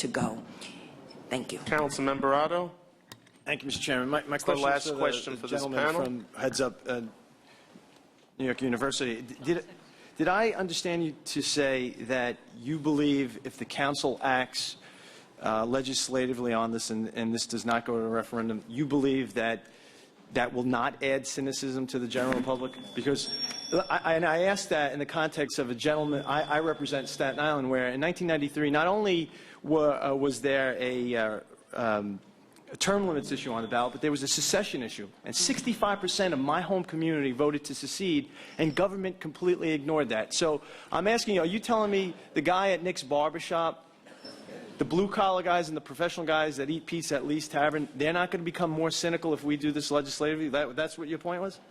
to go. Thank you. Councilman Oddo. Thank you, Mr. Chairman. My The question last is for question the for this gentleman panel. from Heads Up New York University. Did I understand you to say that you believe if the council acts legislatively on this and this does not go to a referendum, you believe that that will not add cynicism to the general public? Because I asked that in the context of a gentleman, I represent Staten Island, where in 1993 not only was there a term limits issue on the ballot, but there was a secession issue. And 65% of my home community voted to secede, and government completely ignored that. So I'm asking you, are you telling me the guy at Nick's Barbershop, the blue-collar guys and the professional guys that eat pizza at Lee's Tavern, they're not going to become more cynical if we do this legislatively? That's what your point was?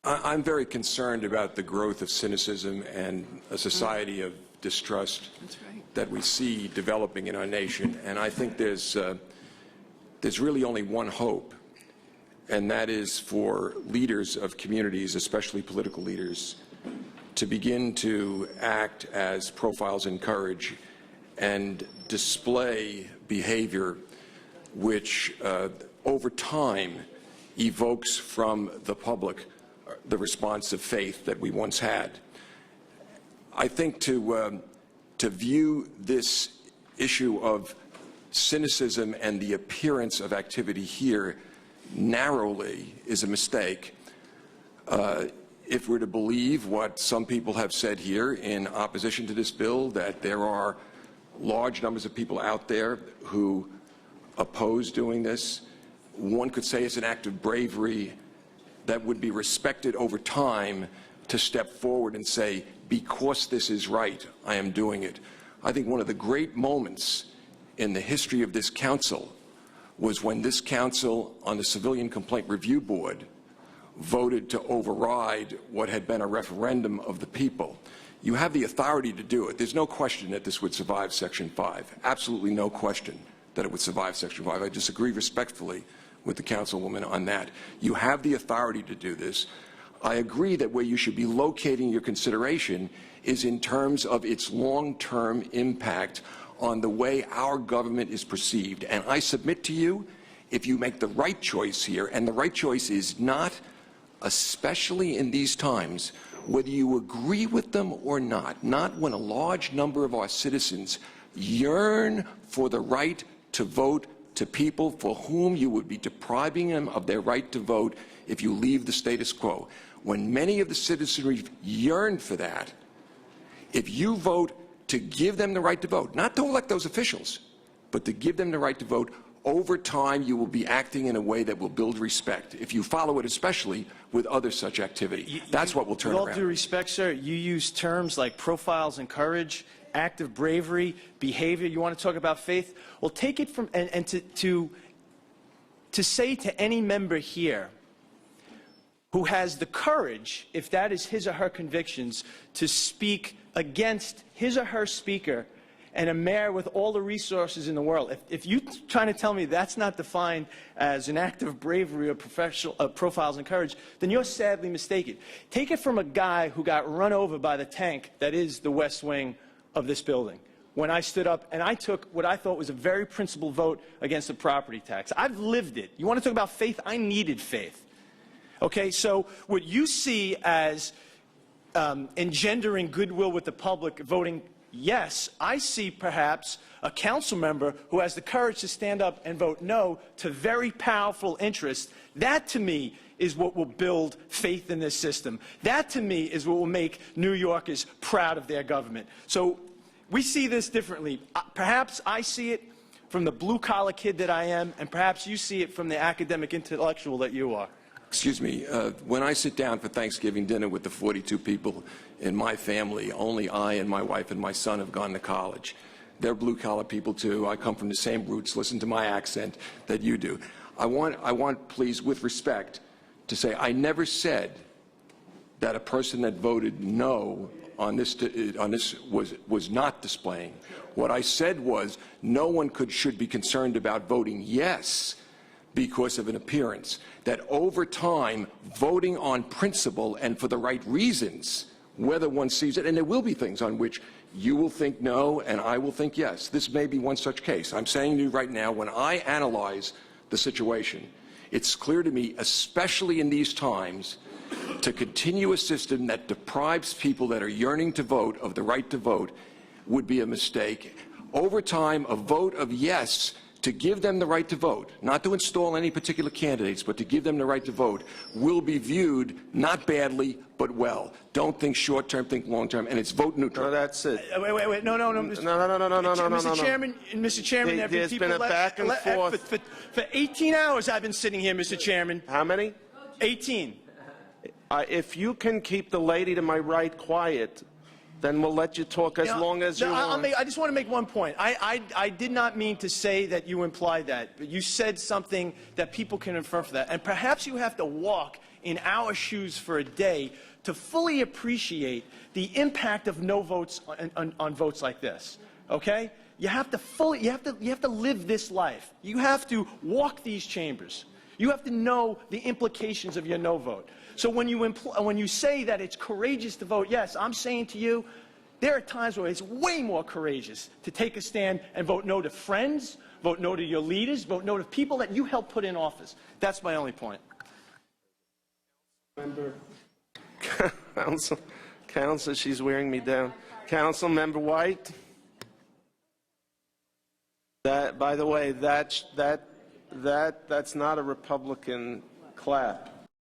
I'm very concerned about the growth of cynicism and a society of distrust that we see developing in our nation. And I think there's really only one hope, and that is for leaders of communities, especially political leaders, to begin to act as profiles encourage and display behavior which over time evokes from the public the response of faith that we once had. I think to view this issue of cynicism and the appearance of activity here narrowly is a mistake. If we're to believe what some people have said here in opposition to this bill, that there are large numbers of people out there who oppose doing this, one could say it's an act of bravery that would be respected over time to step forward and say, because this is right, I am doing it. I think one of the great moments in the history of this council was when this council on the Civilian Complaint Review Board voted to override what had been a referendum of the people. You have the authority to do it. There's no question that this would survive Section 5. Absolutely no question that it would survive Section 5. I disagree respectfully with the councilwoman on that. You have the authority to do this. I agree that where you should be locating your consideration is in terms of its long-term impact on the way our government is perceived. And I submit to you, if you make the right choice here, and the right choice is not, especially in these times, whether you agree with them or not when a large number of our citizens yearn for the right to vote to people for whom you would be depriving them of their right to vote if you leave the status quo. When many of the citizenry yearn for that, if you vote to give them the right to vote, not to elect those officials, but to give them the right to vote, over time you will be acting in a way that will build respect, if you follow it especially with other such activity. That's what will turn around. With all due respect, sir, you use terms like profiles and courage, act of bravery, behavior. You want to talk about faith? Well, take it from, and to say to any member here who has the courage, if that is his or her convictions, to speak against his or her speaker and a mayor with all the resources in the world, if you're trying to tell me that's not defined as an act of bravery or professional profiles and courage, then you're sadly mistaken. Take it from a guy who got run over by the tank that is the West Wing of this building, when I stood up and I took what I thought was a very principled vote against the property tax. I've lived it. You want to talk about faith? I needed faith. Okay, so what you see as engendering goodwill with the public voting yes, I see perhaps a council member who has the courage to stand up and vote no to very powerful interests. That to me is what will build faith in this system. That to me is what will make New Yorkers proud of their government. So we see this differently. Perhaps I see it from the blue-collar kid that I am, and perhaps you see it from the academic intellectual that you are. Excuse me, when I sit down for Thanksgiving dinner with the 42 people in my family, only I and my wife and my son have gone to college. They're blue-collar people too. I come from the same roots. Listen to my accent that you do. I want, please, with respect, to say I never said that a person that voted no on this was not displaying. What I said was no one should be concerned about voting yes because of an appearance, that over time, voting on principle and for the right reasons, whether one sees it, and there will be things on which You will think no, and I will think yes. This may be one such case. I'm saying to you right now, when I analyze the situation, it's clear to me, especially in these times, to continue a system that deprives people that are yearning to vote of the right to vote would be a mistake. Over time, a vote of yes to give them the right to vote, not to install any particular candidates, but to give them the right to vote, will be viewed not badly, but well. Don't think short-term, think long-term, and it's vote neutral. No, that's it. Wait, no, No. Mr. Chairman, there have been There's people been a back and forth. For 18 hours I've been sitting here, Mr. Chairman. How many? 18. If you can keep the lady to my right quiet, then we'll let you talk as long as you want. I just want to make one point. I did not mean to say that you implied that, but you said something that people can infer from that. And perhaps you have to walk in our shoes for a day to fully appreciate the impact of no votes on votes like this. Okay? You have to live this life. You have to walk these chambers. You have to know the implications of your no vote. So when you say that it's courageous to vote yes, I'm saying to you, there are times where it's way more courageous to take a stand and vote no to friends, vote no to your leaders, vote no to people that you helped put in office. That's my only point. Council, she's wearing me down. Councilmember White. That, by the way, that's not a Republican clap.